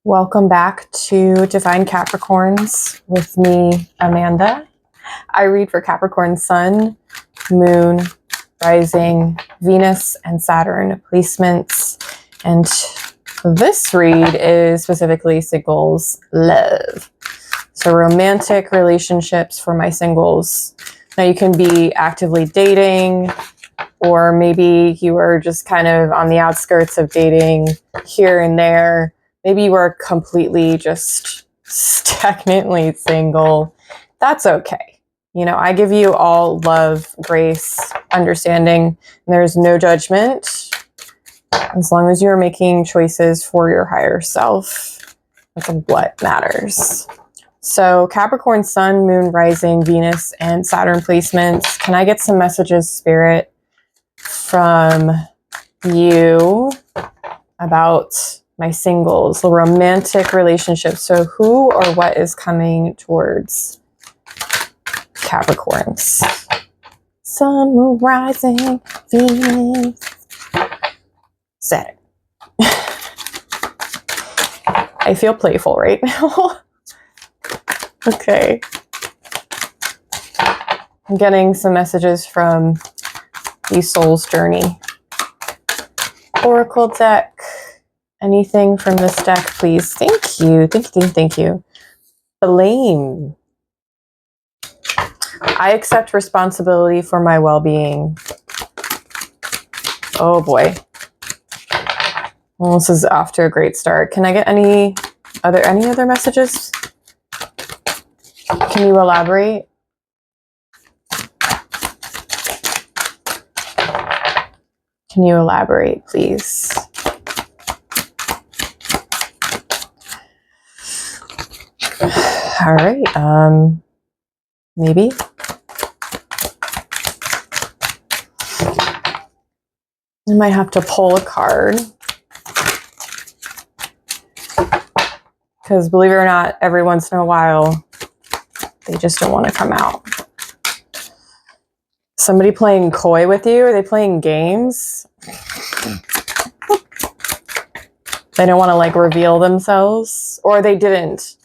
Welcome back to Divine Capricorns with me, Amanda. I read for Capricorn Sun, Moon, Rising, Venus, and Saturn placements. And this read is specifically singles love. So romantic relationships for my singles. Now you can be actively dating, or maybe you are just kind of on the outskirts of dating here and there. Maybe you are completely just stagnantly single. That's okay. You know, I give you all love, grace, understanding, and there's no judgment. As long as you're making choices for your higher self, that's what matters. So Capricorn Sun, Moon, Rising, Venus, and Saturn placements. Can I get some messages, Spirit, from you about my singles, the romantic relationship? So who or what is coming towards Capricorns? Sun, Moon, Rising, Venus, Saturn. I feel playful right now. Okay. I'm getting some messages from the Soul's Journey Oracle deck. Anything from this deck, please? Thank you. Thank you. Blame. I accept responsibility for my well-being. Oh boy. Well, this is off to a great start. Can I get any other messages? Can you elaborate? Can you elaborate, please? All right, maybe. I might have to pull a card. Because believe it or not, every once in a while, they just don't want to come out. Somebody playing coy with you? Are they playing games? They don't want to like reveal themselves, or they didn't.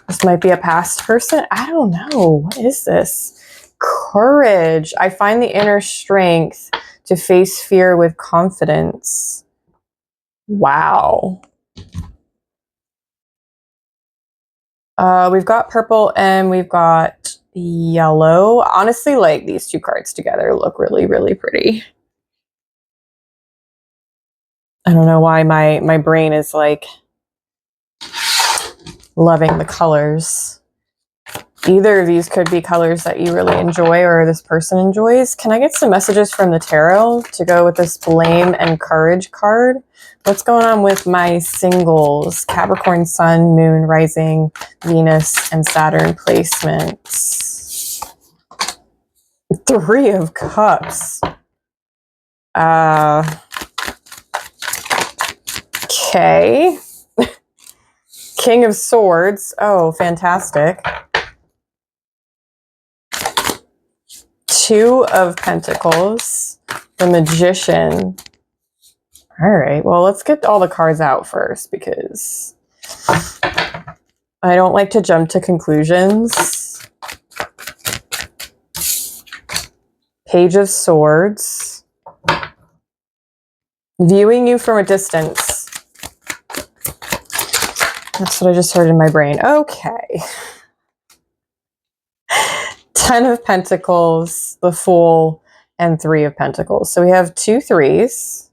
This might be a past person. I don't know. What is this? Courage. I find the inner strength to face fear with confidence. Wow. We've got purple and we've got yellow. Honestly, like these two cards together look really, really pretty. I don't know why my brain is like loving the colors. Either of these could be colors that you really enjoy or this person enjoys. Can I get some messages from the tarot to go with this blame and courage card? What's going on with my singles? Capricorn Sun, Moon, Rising, Venus, and Saturn placements. Three of Cups. Okay. King of Swords. Oh, fantastic. Two of Pentacles. The Magician. All right, well, let's get all the cards out first because I don't like to jump to conclusions. Page of Swords. Viewing you from a distance. That's what I just heard in my brain. Okay. 10 of Pentacles, the Fool, and 3 of Pentacles. So we have 2 threes,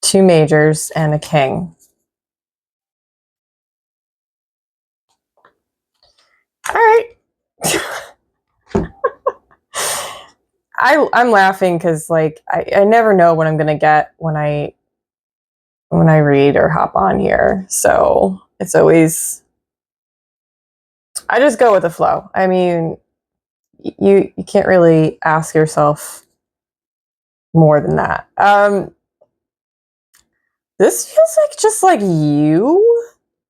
2 majors, and a king. All right. I'm laughing because like I never know what I'm gonna get when I read or hop on here. So it's always, I just go with the flow. I mean, you can't really ask yourself more than that. This feels like just like you.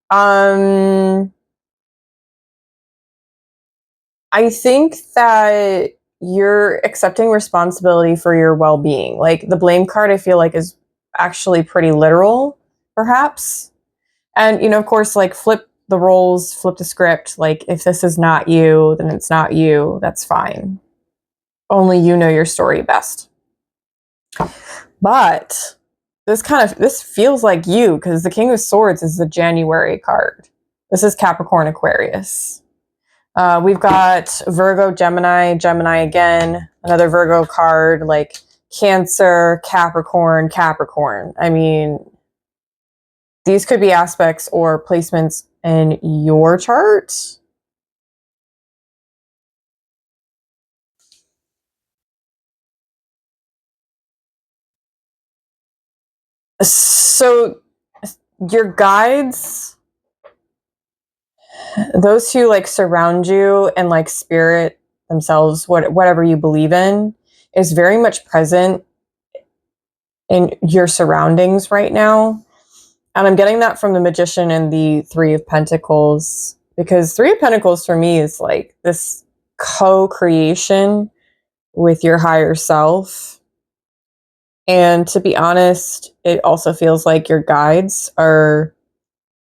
I think that you're accepting responsibility for your well-being. Like the blame card, I feel like is actually pretty literal. perhaps. And, you know, of course, like flip the roles, flip the script. Like if this is not you, then it's not you. That's fine. Only you know your story best. But this feels like you, because the King of Swords is the January card. This is Capricorn Aquarius. We've got Virgo, Gemini, Gemini again, another Virgo card, like Cancer, Capricorn, Capricorn. I mean, these could be aspects or placements in your chart. So your guides, those who like surround you and like spirit themselves, whatever you believe in, is very much present in your surroundings right now. And I'm getting that from the Magician and the Three of Pentacles, because Three of Pentacles for me is like this co-creation with your higher self. And to be honest, it also feels like your guides are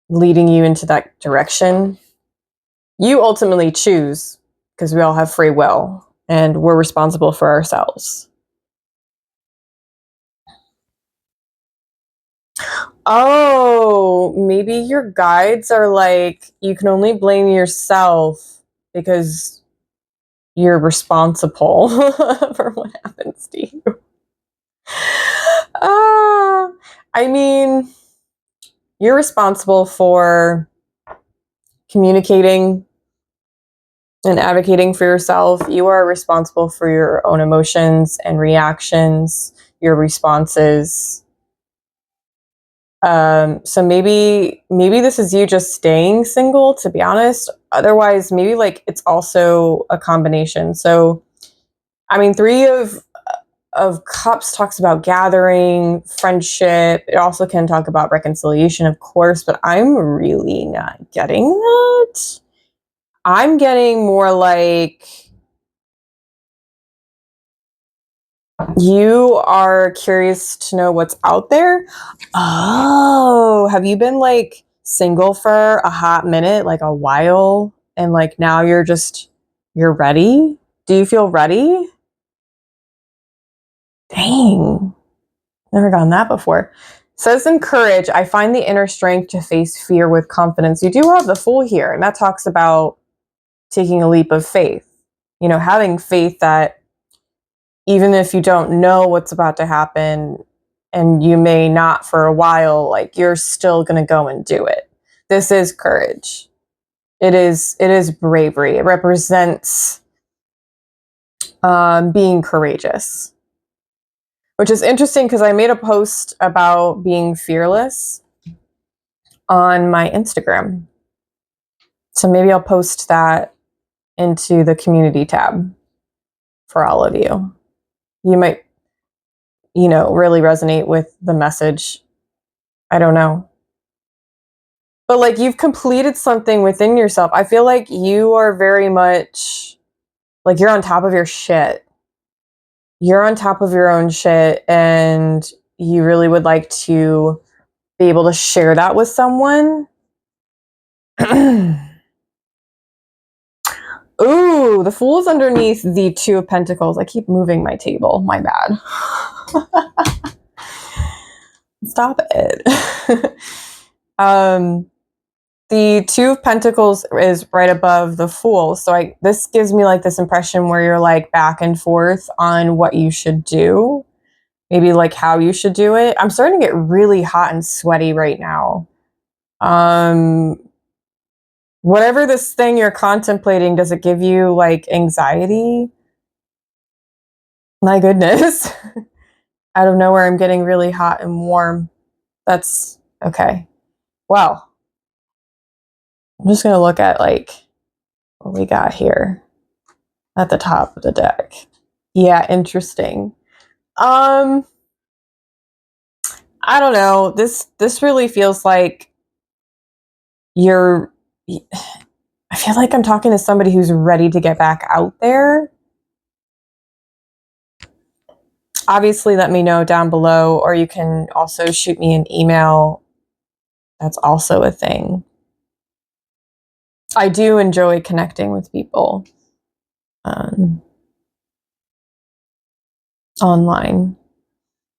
leading you into that direction. You ultimately choose, because we all have free will and we're responsible for ourselves. Oh, maybe your guides are like, you can only blame yourself because you're responsible for what happens to you. I mean, you're responsible for communicating and advocating for yourself. You are responsible for your own emotions and reactions, your responses. So maybe this is you just staying single, to be honest. Otherwise, maybe like it's also a combination. So, I mean, Three of Cups talks about gathering, friendship. It also can talk about reconciliation, of course, but I'm really not getting that. I'm getting more like you are curious to know what's out there. Oh, have you been like single for a hot minute, like a while, and like now you're ready? Do you feel ready? Dang, never gotten that before. Says in Courage, I find the inner strength to face fear with confidence. You do have the Fool here, and that talks about taking a leap of faith. You know, having faith that even if you don't know what's about to happen, and you may not for a while, like you're still going to go and do it. This is courage. It is bravery. It represents being courageous, which is interesting because I made a post about being fearless on my Instagram. So maybe I'll post that into the community tab for all of you. You might, you know, really resonate with the message. I don't know. But like you've completed something within yourself. I feel like you are very much like you're on top of your shit. You're on top of your own shit, and you really would like to be able to share that with someone. Ooh, the Fool is underneath the Two of Pentacles. I keep moving my table. My bad. Stop it. The Two of Pentacles is right above the Fool. So this gives me like this impression where you're like back and forth on what you should do. Maybe like how you should do it. I'm starting to get really hot and sweaty right now. Whatever this thing you're contemplating, does it give you like anxiety? My goodness. Out of nowhere, I'm getting really hot and warm. That's okay. Well, I'm just going to look at like what we got here at the top of the deck. Yeah, interesting. I don't know. This really feels like I feel like I'm talking to somebody who's ready to get back out there. Obviously, let me know down below, or you can also shoot me an email That's also a thing. I do enjoy connecting with people online.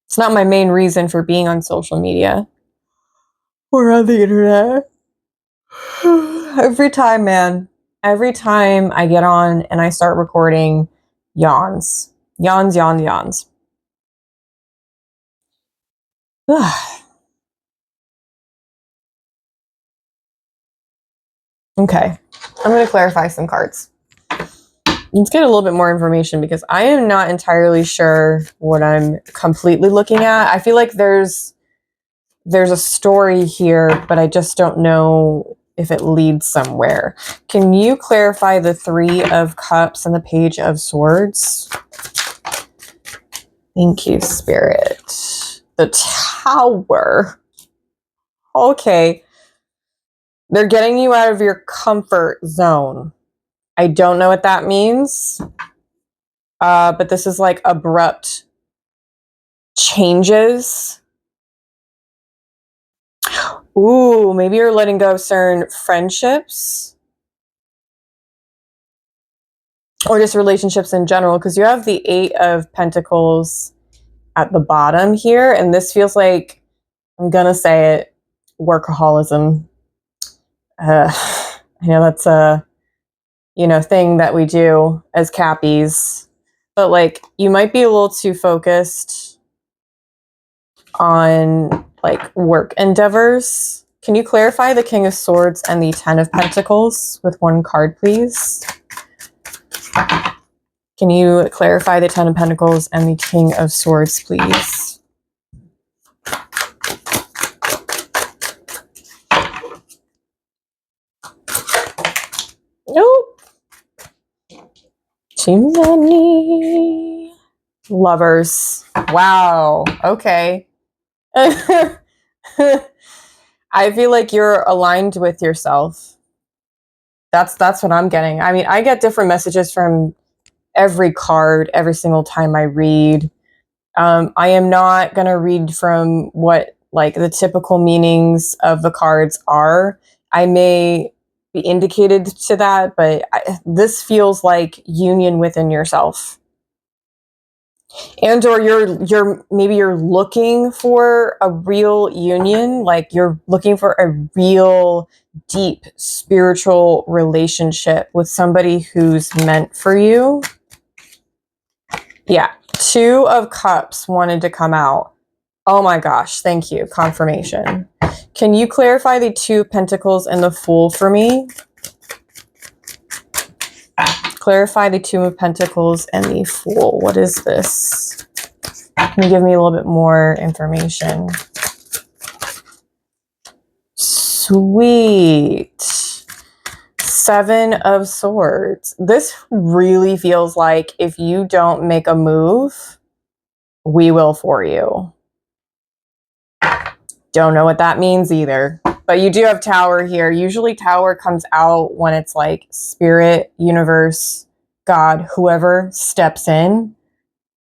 It's not my main reason for being on social media or on the internet. Every time, man, every time I get on and I start recording, yawns. Yawns, yawns, yawns. Okay, I'm going to clarify some cards. Let's get a little bit more information because I am not entirely sure what I'm completely looking at. I feel like there's a story here, but I just don't know if it leads somewhere. Can you clarify the Three of Cups and the Page of Swords? Thank you, Spirit. The Tower. Okay. They're getting you out of your comfort zone. I don't know what that means. But this is like abrupt changes. Ooh, maybe you're letting go of certain friendships. Or just relationships in general, because you have the Eight of Pentacles at the bottom here. And this feels like, I'm going to say it, workaholism. I know that's a, thing that we do as Cappies. But like, you might be a little too focused on like work endeavors. Can you clarify the King of Swords and the Ten of Pentacles with one card, please? Can you clarify the Ten of Pentacles and the King of Swords, please? Nope. Too many. Lovers. Wow. Okay. I feel like you're aligned with yourself. That's what I'm getting. I mean, I get different messages from every card every single time I read. I am not going to read from what like the typical meanings of the cards are. I may be indicated to that, but this feels like union within yourself. And or maybe you're looking for a real union, like you're looking for a real deep spiritual relationship with somebody who's meant for you. Yeah, Two of Cups wanted to come out. Oh my gosh, thank you. Confirmation. Can you clarify the Two of Pentacles and the Fool for me? Clarify the Two of Pentacles and the Fool. What is this? Can you give me a little bit more information? Sweet. Seven of Swords. This really feels like if you don't make a move, we will for you. Don't know what that means either. But you do have Tower here. Usually Tower comes out when it's like spirit, universe, God, whoever steps in,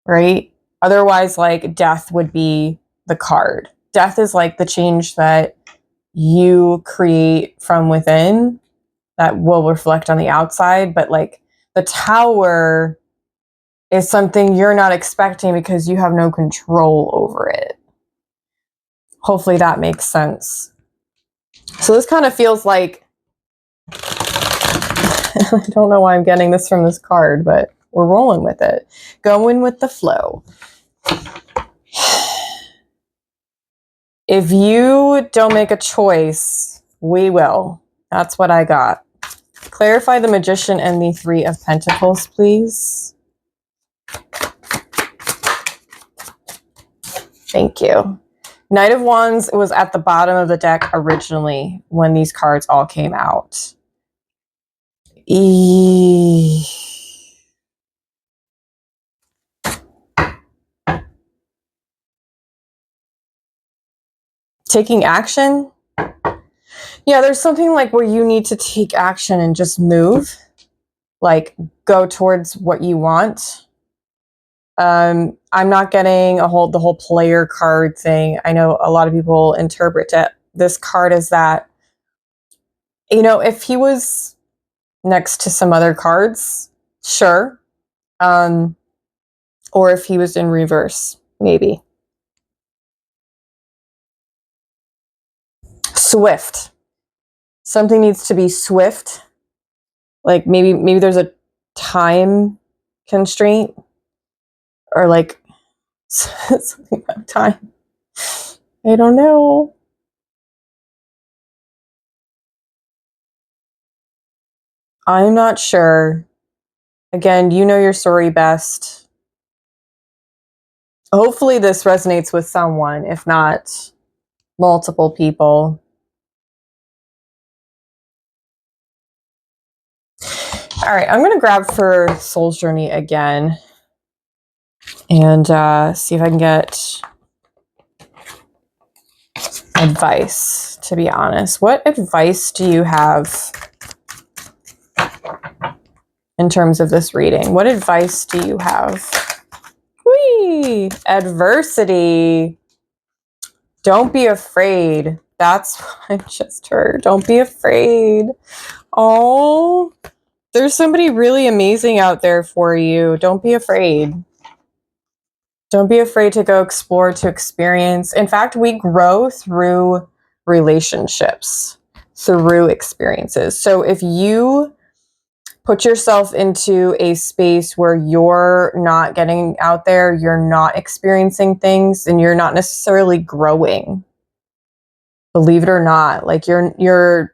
right? Otherwise, like Death would be the card. Death is like the change that you create from within that will reflect on the outside. But like the Tower is something you're not expecting because you have no control over it. Hopefully that makes sense. So this kind of feels like, I don't know why I'm getting this from this card, but we're rolling with it. Going with the flow. If you don't make a choice, we will. That's what I got. Clarify the Magician and the Three of Pentacles, please. Thank you. Knight of Wands was at the bottom of the deck originally when these cards all came out. Taking action? Yeah, there's something like where you need to take action and just move. Like, go towards what you want. I'm not getting the whole player card thing. I know a lot of people interpret this card is that, you know, if he was next to some other cards, sure. Or if he was in reverse, maybe. Swift. Something needs to be swift. Like maybe there's a time constraint, or like something about time. I don't know. I'm not sure. Again, you know your story best. Hopefully this resonates with someone, if not multiple people. All right, I'm going to grab for Soul's Journey again and see if I can get advice, to be honest. What advice do you have in terms of this reading? What advice do you have? Whee! Adversity. Don't be afraid. That's what I just heard. Don't be afraid. Oh, there's somebody really amazing out there for you. Don't be afraid. Don't be afraid to go explore, to experience. In fact, we grow through relationships, through experiences. So if you put yourself into a space where you're not getting out there, you're not experiencing things, and you're not necessarily growing, believe it or not, like you're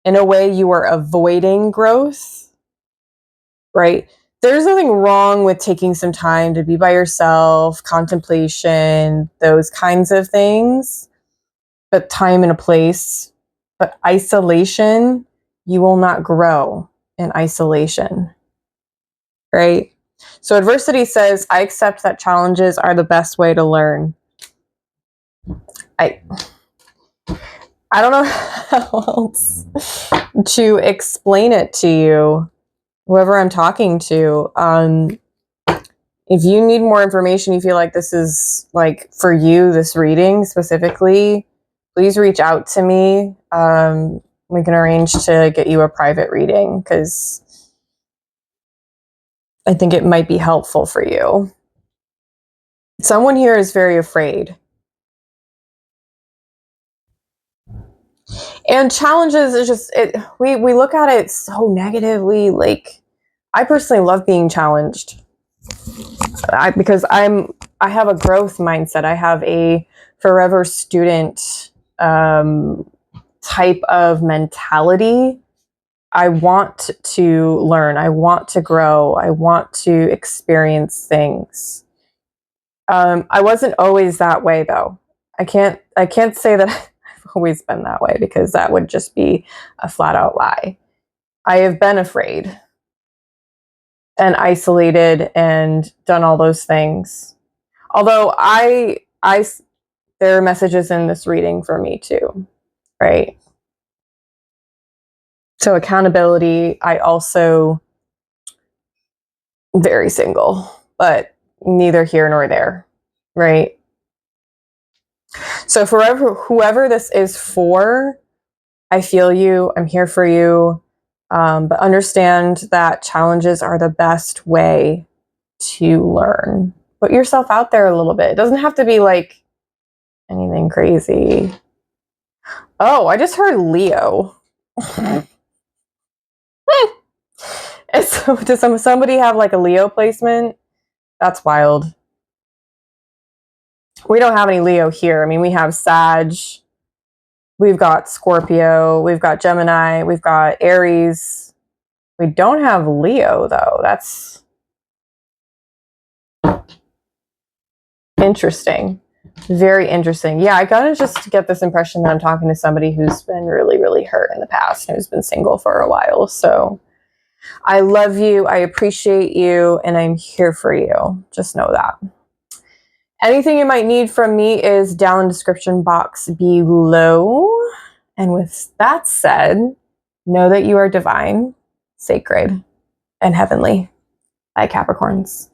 in a way you are avoiding growth, right? There's nothing wrong with taking some time to be by yourself, contemplation, those kinds of things, but time and a place. But isolation, you will not grow in isolation, right? So adversity says, I accept that challenges are the best way to learn. I don't know how else to explain it to you, whoever I'm talking to. If you need more information, you feel like this is like for you, this reading specifically, please reach out to me. We can arrange to get you a private reading because I think it might be helpful for you. Someone here is very afraid. And challenges is just, we look at it so negatively. Like, I personally love being challenged. Because I have a growth mindset. I have a forever student type of mentality. I want to learn. I want to grow. I want to experience things. I wasn't always that way, though. I can't say that I've always been that way, because that would just be a flat out lie. I have been afraid and isolated and done all those things. Although there are messages in this reading for me too, right? So accountability, I also very single, but neither here nor there, right? So for whoever this is for, I feel you, I'm here for you. But understand that challenges are the best way to learn. Put yourself out there a little bit. It doesn't have to be like anything crazy. Oh, I just heard Leo. So does somebody have like a Leo placement? That's wild. We don't have any Leo here. I mean, we have Sag, we've got Scorpio, we've got Gemini, we've got Aries. We don't have Leo, though. That's interesting. Very interesting. Yeah, I gotta just get this impression that I'm talking to somebody who's been really, really hurt in the past and who's been single for a while. So I love you. I appreciate you. And I'm here for you. Just know that. Anything you might need from me is down in the description box below. And with that said, know that you are divine, sacred, and heavenly. Bye, Capricorns.